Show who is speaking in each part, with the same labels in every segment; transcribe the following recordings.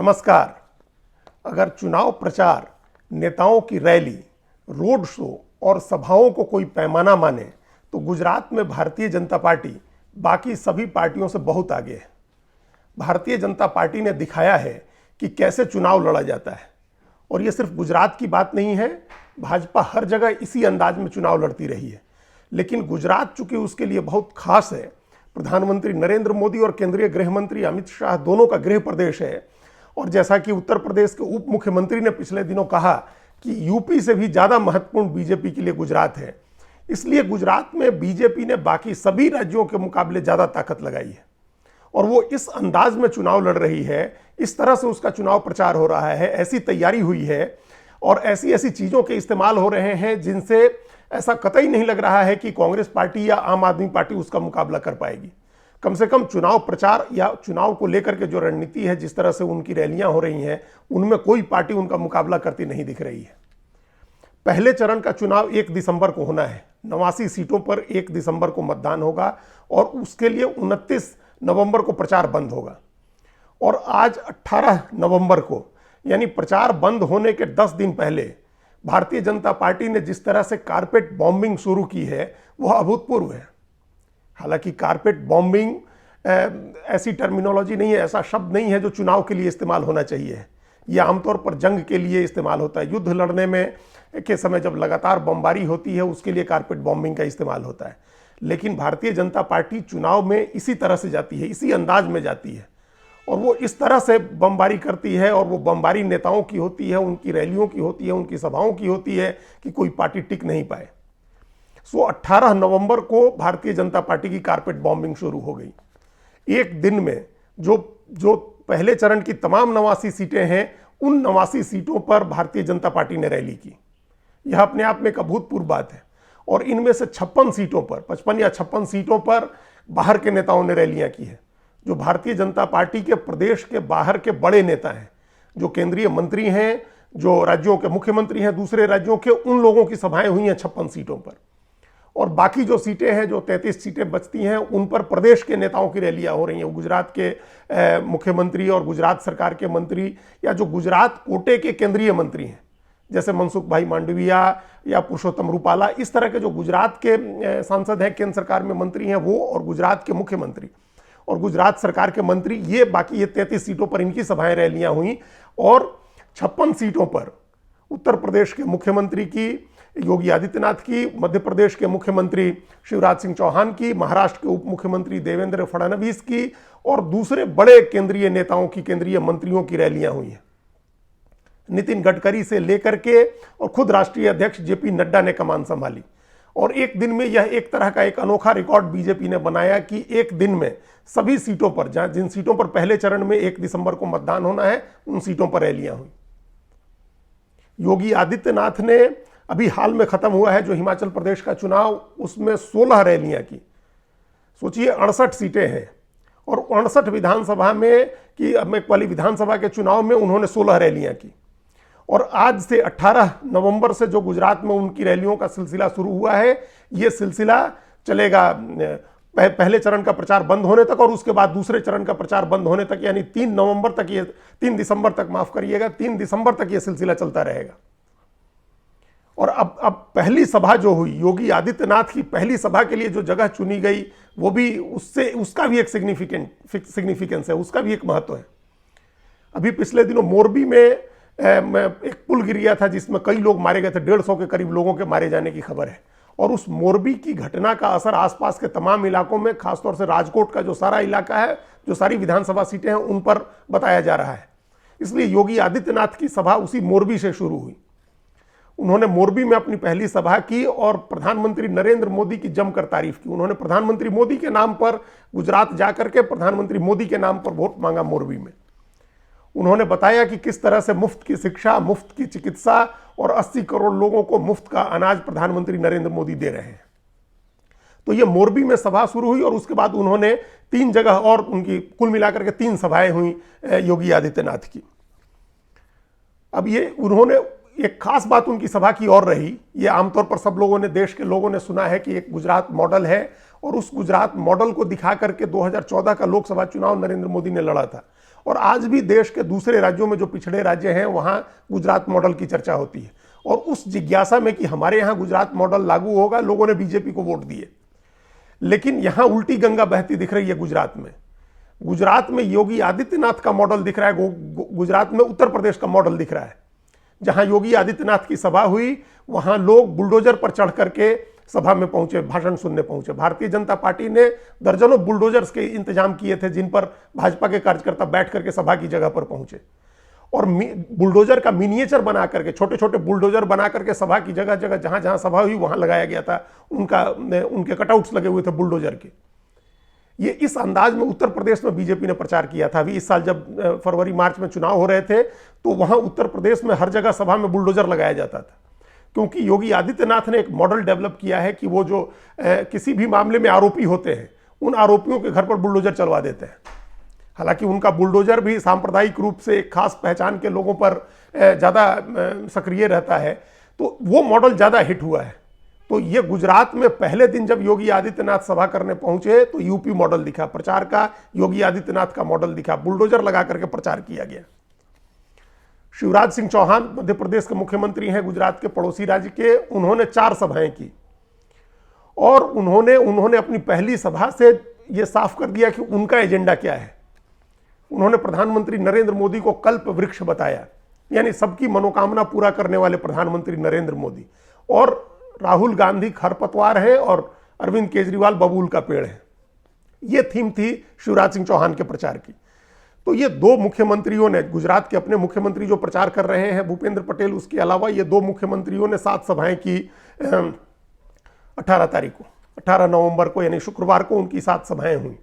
Speaker 1: नमस्कार। अगर चुनाव प्रचार, नेताओं की रैली, रोड शो और सभाओं को कोई पैमाना माने तो गुजरात में भारतीय जनता पार्टी बाकी सभी पार्टियों से बहुत आगे है। भारतीय जनता पार्टी ने दिखाया है कि कैसे चुनाव लड़ा जाता है। और ये सिर्फ गुजरात की बात नहीं है, भाजपा हर जगह इसी अंदाज में चुनाव लड़ती रही है। लेकिन गुजरात चूंकि उसके लिए बहुत खास है, प्रधानमंत्री नरेंद्र मोदी और केंद्रीय गृह मंत्री अमित शाह दोनों का गृह प्रदेश है। और जैसा कि उत्तर प्रदेश के उप मुख्यमंत्री ने पिछले दिनों कहा कि यूपी से भी ज़्यादा महत्वपूर्ण बीजेपी के लिए गुजरात है, इसलिए गुजरात में बीजेपी ने बाकी सभी राज्यों के मुकाबले ज़्यादा ताकत लगाई है। और वो इस अंदाज में चुनाव लड़ रही है, इस तरह से उसका चुनाव प्रचार हो रहा है, ऐसी तैयारी हुई है और ऐसी ऐसी चीज़ों के इस्तेमाल हो रहे हैं जिनसे ऐसा कतई नहीं लग रहा है कि कांग्रेस पार्टी या आम आदमी पार्टी उसका मुकाबला कर पाएगी। कम से कम चुनाव प्रचार या चुनाव को लेकर के जो रणनीति है, जिस तरह से उनकी रैलियां हो रही हैं, उनमें कोई पार्टी उनका मुकाबला करती नहीं दिख रही है। पहले चरण का चुनाव 1 दिसंबर को होना है। 89 सीटों पर 1 दिसंबर को मतदान होगा और उसके लिए 29 नवंबर को प्रचार बंद होगा। और आज 18 नवंबर को, यानी प्रचार बंद होने के 10 दिन पहले, भारतीय जनता पार्टी ने जिस तरह से कारपेट बॉम्बिंग शुरू की है वह अभूतपूर्व है। हालांकि कारपेट बॉम्बिंग ऐसी टर्मिनोलॉजी नहीं है, ऐसा शब्द नहीं है जो चुनाव के लिए इस्तेमाल होना चाहिए। यह आमतौर पर जंग के लिए इस्तेमाल होता है। युद्ध लड़ने में के समय जब लगातार बमबारी होती है, उसके लिए कारपेट बॉम्बिंग का इस्तेमाल होता है। लेकिन भारतीय जनता पार्टी चुनाव में इसी तरह से जाती है, इसी अंदाज में जाती है और वो इस तरह से बमबारी करती है। और वो बमबारी नेताओं की होती है, उनकी रैलियों की होती है, उनकी सभाओं की होती है कि कोई पार्टी टिक नहीं पाए। 18 नवंबर को भारतीय जनता पार्टी की कारपेट बॉम्बिंग शुरू हो गई। एक दिन में जो पहले चरण की तमाम 89 सीटें हैं, उन 89 सीटों पर भारतीय जनता पार्टी ने रैली की। यह अपने आप में एक अभूतपूर्व बात है। और इनमें से 56 सीटों पर, 55 या 56 सीटों पर बाहर के नेताओं ने रैलियां की है। जो भारतीय जनता पार्टी के प्रदेश के बाहर के बड़े नेता हैं, जो केंद्रीय मंत्री हैं, जो राज्यों के मुख्यमंत्री हैं दूसरे राज्यों के, उन लोगों की सभाएं हुई हैं 56 सीटों पर। और बाकी जो सीटें हैं, जो 33 सीटें बचती हैं, उन पर प्रदेश के नेताओं की रैलियां हो रही हैं। गुजरात के मुख्यमंत्री और गुजरात सरकार के मंत्री या जो गुजरात कोटे के केंद्रीय मंत्री हैं, जैसे मनसुख भाई मांडविया या पुरुषोत्तम रूपाला, इस तरह के जो गुजरात के सांसद हैं, केंद्र सरकार में मंत्री हैं, वो और गुजरात के मुख्यमंत्री और गुजरात सरकार के मंत्री, ये बाकी ये 33 सीटों पर इनकी सभाएं रैलियां हुई। और 56 सीटों पर उत्तर प्रदेश के मुख्यमंत्री की, योगी आदित्यनाथ की, मध्य प्रदेश के मुख्यमंत्री शिवराज सिंह चौहान की, महाराष्ट्र के उप मुख्यमंत्री देवेंद्र फडणवीस की और दूसरे बड़े केंद्रीय नेताओं की, केंद्रीय मंत्रियों की रैलियां हुई हैं। नितिन गडकरी से लेकर के और खुद राष्ट्रीय अध्यक्ष जेपी नड्डा ने कमान संभाली। और एक दिन में यह एक तरह का एक अनोखा रिकॉर्ड बीजेपी ने बनाया कि एक दिन में सभी सीटों पर, जहां जिन सीटों पर पहले चरण में 1 दिसंबर को मतदान होना है, उन सीटों पर रैलियां हुई। योगी आदित्यनाथ ने अभी हाल में खत्म हुआ है जो हिमाचल प्रदेश का चुनाव, उसमें 16 रैलियां की। सोचिए 68 सीटें हैं और 68 विधानसभा में की वाली विधानसभा के चुनाव में उन्होंने 16 रैलियां की। और आज से 18 नवंबर से जो गुजरात में उनकी रैलियों का सिलसिला शुरू हुआ है, ये सिलसिला चलेगा पहले चरण का प्रचार बंद होने तक और उसके बाद दूसरे चरण का प्रचार बंद होने तक, यानी 3 दिसंबर तक, माफ करिएगा, 3 दिसंबर तक ये सिलसिला चलता रहेगा। और अब पहली सभा जो हुई, योगी आदित्यनाथ की पहली सभा के लिए जो जगह चुनी गई, वो भी उसका भी एक सिग्निफिकेंस है, उसका भी एक महत्व है। अभी पिछले दिनों मोरबी में एक पुल गिर गया था जिसमें कई लोग मारे गए थे, 150 के करीब लोगों के मारे जाने की खबर है। और उस मोरबी की घटना का असर आसपास के तमाम इलाकों में, खासतौर से राजकोट का जो सारा इलाका है, जो सारी विधानसभा सीटें हैं, उन पर बताया जा रहा है। इसलिए योगी आदित्यनाथ की सभा उसी मोरबी से शुरू हुई। उन्होंने मोरबी में अपनी पहली सभा की और प्रधानमंत्री नरेंद्र मोदी की जमकर तारीफ की। उन्होंने प्रधानमंत्री मोदी के नाम पर गुजरात जाकर के प्रधानमंत्री मोदी के नाम पर वोट मांगा मोरबी में। उन्होंने बताया कि किस तरह से मुफ्त की शिक्षा, मुफ्त की चिकित्सा और 80 करोड़ लोगों को मुफ्त का अनाज प्रधानमंत्री नरेंद्र मोदी दे रहे हैं। तो ये मोरबी में सभा शुरू हुई और उसके बाद उन्होंने 3 जगह और, उनकी कुल मिलाकर के 3 सभाएं हुई योगी आदित्यनाथ की। अब ये उन्होंने एक खास बात उनकी सभा की और रही, ये आमतौर पर सब लोगों ने, देश के लोगों ने सुना है कि एक गुजरात मॉडल है और उस गुजरात मॉडल को दिखा करके 2014 का लोकसभा चुनाव नरेंद्र मोदी ने लड़ा था और आज भी देश के दूसरे राज्यों में जो पिछड़े राज्य हैं वहां गुजरात मॉडल की चर्चा होती है। और उस जिज्ञासा में कि हमारे यहाँ गुजरात मॉडल लागू होगा, लोगों ने बीजेपी को वोट दिए। लेकिन यहां उल्टी गंगा बहती दिख रही है गुजरात में। गुजरात में योगी आदित्यनाथ का मॉडल दिख रहा है, गुजरात में उत्तर प्रदेश का मॉडल दिख रहा है। जहां योगी आदित्यनाथ की सभा हुई वहां लोग बुलडोजर पर चढ़ करके सभा में पहुंचे, भाषण सुनने पहुंचे। भारतीय जनता पार्टी ने दर्जनों बुलडोजर्स के इंतजाम किए थे जिन पर भाजपा के कार्यकर्ता बैठ करके सभा की जगह पर पहुंचे और बुलडोजर का मिनिएचर बना करके, छोटे छोटे बुलडोजर बना करके सभा की जगह जगह जहां जहां सभा हुई वहां लगाया गया था। उनके कटआउट्स लगे हुए थे बुलडोजर के। ये इस अंदाज में उत्तर प्रदेश में बीजेपी ने प्रचार किया था। अभी इस साल जब फरवरी मार्च में चुनाव हो रहे थे तो वहां उत्तर प्रदेश में हर जगह सभा में बुलडोजर लगाया जाता था, क्योंकि योगी आदित्यनाथ ने एक मॉडल डेवलप किया है कि वो जो किसी भी मामले में आरोपी होते हैं उन आरोपियों के घर पर बुलडोजर चलवा देते हैं। हालांकि उनका बुलडोजर भी सांप्रदायिक रूप से एक खास पहचान के लोगों पर ज़्यादा सक्रिय रहता है, तो वो मॉडल ज़्यादा हिट हुआ है। तो ये गुजरात में पहले दिन जब योगी आदित्यनाथ सभा करने पहुंचे तो यूपी मॉडल दिखा, प्रचार का योगी आदित्यनाथ का मॉडल दिखा, बुलडोजर लगा करके प्रचार किया गया। शिवराज सिंह चौहान मध्य प्रदेश के मुख्यमंत्री हैं, गुजरात के पड़ोसी राज्य के। उन्होंने 4 सभाएं की और उन्होंने अपनी पहली सभा से यह साफ कर दिया कि उनका एजेंडा क्या है। उन्होंने प्रधानमंत्री नरेंद्र मोदी को कल्प वृक्ष बताया, यानी सबकी मनोकामना पूरा करने वाले प्रधानमंत्री नरेंद्र मोदी, और राहुल गांधी खरपतवार है और अरविंद केजरीवाल बबूल का पेड़ है। यह थीम थी शिवराज सिंह चौहान के प्रचार की। तो ये 2 मुख्यमंत्रियों ने, गुजरात के अपने मुख्यमंत्री जो प्रचार कर रहे हैं भूपेंद्र पटेल, उसके अलावा ये 2 मुख्यमंत्रियों ने 7 सभाएं की। 18 नवंबर को यानी शुक्रवार को उनकी 7 सभाएं हुई।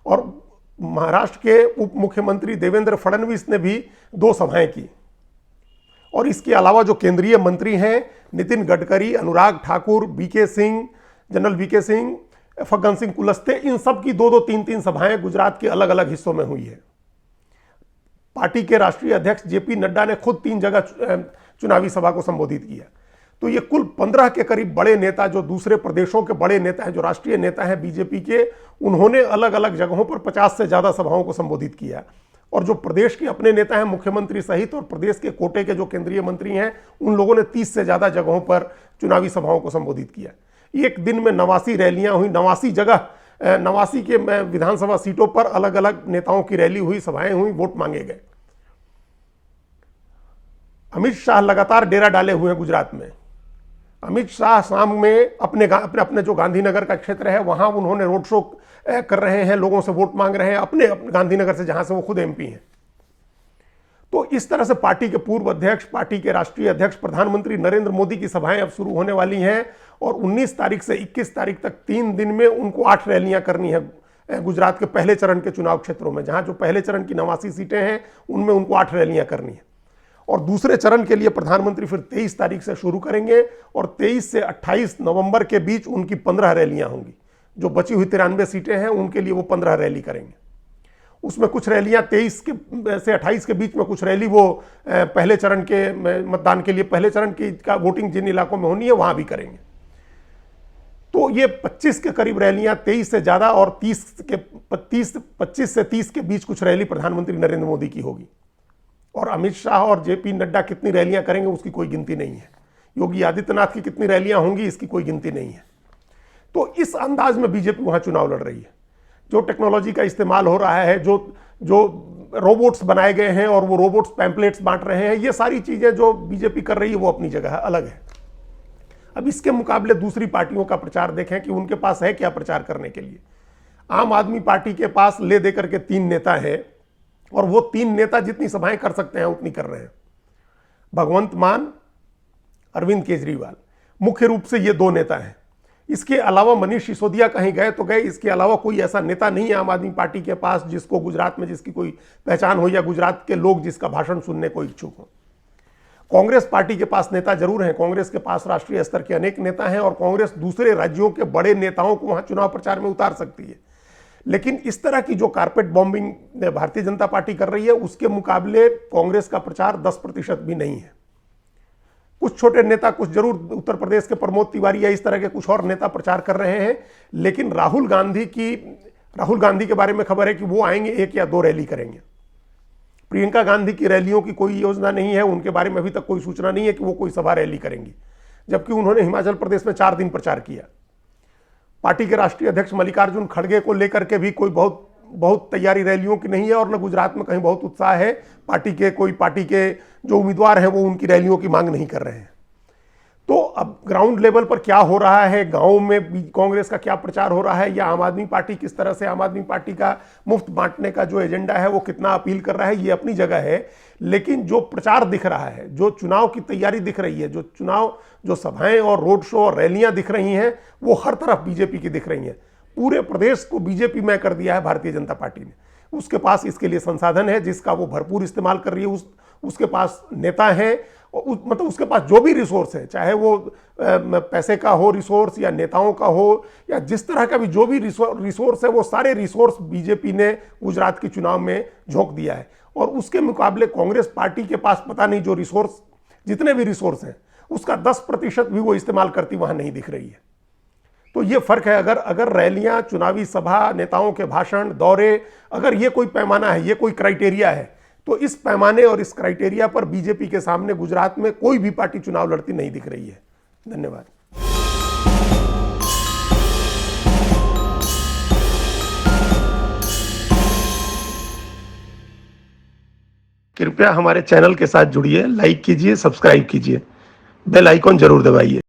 Speaker 1: और महाराष्ट्र के उप मुख्यमंत्री देवेंद्र फडणवीस ने भी 2 सभाएं की। और इसके अलावा जो केंद्रीय मंत्री हैं नितिन गडकरी, अनुराग ठाकुर, जनरल वीके सिंह, फग्गन सिंह कुलस्ते, इन सब की 2-2, 3-3 सभाएं गुजरात के अलग अलग हिस्सों में हुई है। पार्टी के राष्ट्रीय अध्यक्ष जेपी नड्डा ने खुद 3 जगह चुनावी सभा को संबोधित किया। तो ये कुल 15 के करीब बड़े नेता, जो दूसरे प्रदेशों के बड़े नेता हैं, जो राष्ट्रीय नेता हैं बीजेपी के, उन्होंने अलग अलग जगहों पर 50 से ज्यादा सभाओं को संबोधित किया। और जो प्रदेश के अपने नेता हैं, मुख्यमंत्री सहित, और प्रदेश के कोटे के जो केंद्रीय मंत्री हैं, उन लोगों ने 30 से ज्यादा जगहों पर चुनावी सभाओं को संबोधित किया। एक दिन में 89 रैलियां हुई, 89 जगह, 89 के विधानसभा सीटों पर अलग अलग नेताओं की रैली हुई, सभाएं हुई, वोट मांगे गए। अमित शाह लगातार डेरा डाले हुए हैं गुजरात में। अमित शाह शाम में अपने जो गांधीनगर का क्षेत्र है वहां उन्होंने रोड शो कर रहे हैं, लोगों से वोट मांग रहे हैं, अपने गांधीनगर से, जहां से वो खुद एमपी हैं। तो इस तरह से पार्टी के पूर्व अध्यक्ष, पार्टी के राष्ट्रीय अध्यक्ष प्रधानमंत्री नरेंद्र मोदी की सभाएं अब शुरू होने वाली हैं। और 19 तारीख से 21 तारीख तक 3 दिन में उनको 8 रैलियां करनी है गुजरात के पहले चरण के चुनाव क्षेत्रों में। जहां जो पहले चरण की 89 सीटें हैं उनमें उनको 8 रैलियां करनी है। और दूसरे चरण के लिए प्रधानमंत्री फिर 23 तारीख से शुरू करेंगे और 23 से 28 नवंबर के बीच उनकी 15 रैलियां होंगी। जो बची हुई 93 सीटें हैं उनके लिए वो 15 रैली करेंगे। उसमें कुछ रैलियां 23 से 28 के बीच में, कुछ रैली वो पहले चरण के मतदान के लिए, पहले चरण की का वोटिंग जिन इलाकों में होनी है वहां भी करेंगे। तो ये 25 के करीब रैलियां, 23 से ज्यादा, और 25 से 30 के बीच कुछ रैली प्रधानमंत्री नरेंद्र मोदी की होगी। और अमित शाह और जेपी नड्डा कितनी रैलियां करेंगे उसकी कोई गिनती नहीं है। योगी आदित्यनाथ की कितनी रैलियां होंगी इसकी कोई गिनती नहीं है। तो इस अंदाज में बीजेपी वहां चुनाव लड़ रही है। जो टेक्नोलॉजी का इस्तेमाल हो रहा है, जो रोबोट्स बनाए गए हैं और वो रोबोट्स पैम्पलेट्स बांट रहे हैं, ये सारी चीजें जो बीजेपी कर रही है वो अपनी जगह अलग है। अब इसके मुकाबले दूसरी पार्टियों का प्रचार देखें कि उनके पास है क्या प्रचार करने के लिए। आम आदमी पार्टी के पास ले दे करके 3 नेता हैं और वो 3 नेता जितनी सभाएं कर सकते हैं उतनी कर रहे हैं। भगवंत मान, अरविंद केजरीवाल, मुख्य रूप से ये 2 नेता हैं। इसके अलावा मनीष सिसोदिया कहीं गए तो गए, इसके अलावा कोई ऐसा नेता नहीं है आम आदमी पार्टी के पास जिसको गुजरात में, जिसकी कोई पहचान हो या गुजरात के लोग जिसका भाषण सुनने को इच्छुक हो। कांग्रेस पार्टी के पास नेता जरूर हैं, कांग्रेस के पास राष्ट्रीय स्तर के अनेक नेता हैं और कांग्रेस दूसरे राज्यों के बड़े नेताओं को वहां चुनाव प्रचार में उतार सकती है। लेकिन इस तरह की जो carpet bombing Bharatiya Janata party कर रही है उसके मुकाबले कांग्रेस का प्रचार 10% भी नहीं है। कुछ छोटे नेता, कुछ जरूर उत्तर प्रदेश के प्रमोद तिवारी या इस तरह के कुछ और नेता प्रचार कर रहे हैं, लेकिन राहुल गांधी के बारे में खबर है कि वो आएंगे, 1 या 2 रैली करेंगे। प्रियंका गांधी की रैलियों की कोई योजना नहीं है, उनके बारे में अभी तक कोई सूचना नहीं है कि वो कोई सभा रैली करेंगी, जबकि उन्होंने हिमाचल प्रदेश में 4 दिन प्रचार किया। पार्टी के राष्ट्रीय अध्यक्ष मल्लिकार्जुन खड़गे को लेकर के भी कोई बहुत तैयारी रैलियों की नहीं है, और न गुजरात में कहीं बहुत उत्साह है। पार्टी के जो उम्मीदवार हैं वो उनकी रैलियों की मांग नहीं कर रहे हैं। तो अब ग्राउंड लेवल पर क्या हो रहा है, गांव में कांग्रेस का क्या प्रचार हो रहा है, या आम आदमी पार्टी किस तरह से आम आदमी पार्टी का मुफ्त बांटने का जो एजेंडा है वो कितना अपील कर रहा है, ये अपनी जगह है। लेकिन जो प्रचार दिख रहा है, जो चुनाव की तैयारी दिख रही है, जो सभाएं और रोड शो और रैलियां दिख रही हैं, वो हर तरफ बीजेपी की दिख रही हैं। पूरे प्रदेश को बीजेपी में कर दिया है भारतीय जनता पार्टी ने। उसके पास इसके लिए संसाधन है जिसका वो भरपूर इस्तेमाल कर रही है। उसके पास नेता हैं, मतलब उसके पास जो भी रिसोर्स है, चाहे वो पैसे का हो रिसोर्स या नेताओं का हो या जिस तरह का भी जो भी रिसोर्स है, वो सारे रिसोर्स बीजेपी ने गुजरात के चुनाव में झोंक दिया है। और उसके मुकाबले कांग्रेस पार्टी के पास पता नहीं जो रिसोर्स, जितने भी रिसोर्स हैं उसका 10% भी वो इस्तेमाल करती वहां नहीं दिख रही है। तो ये फर्क है। अगर रैलियां, चुनावी सभा, नेताओं के भाषण, दौरे, अगर ये कोई पैमाना है, ये कोई क्राइटेरिया है, तो इस पैमाने और इस क्राइटेरिया पर बीजेपी के सामने गुजरात में कोई भी पार्टी चुनाव लड़ती नहीं दिख रही है। धन्यवाद। कृपया हमारे चैनल के साथ जुड़िए, लाइक कीजिए, सब्सक्राइब कीजिए, बेल आइकॉन जरूर दबाइए।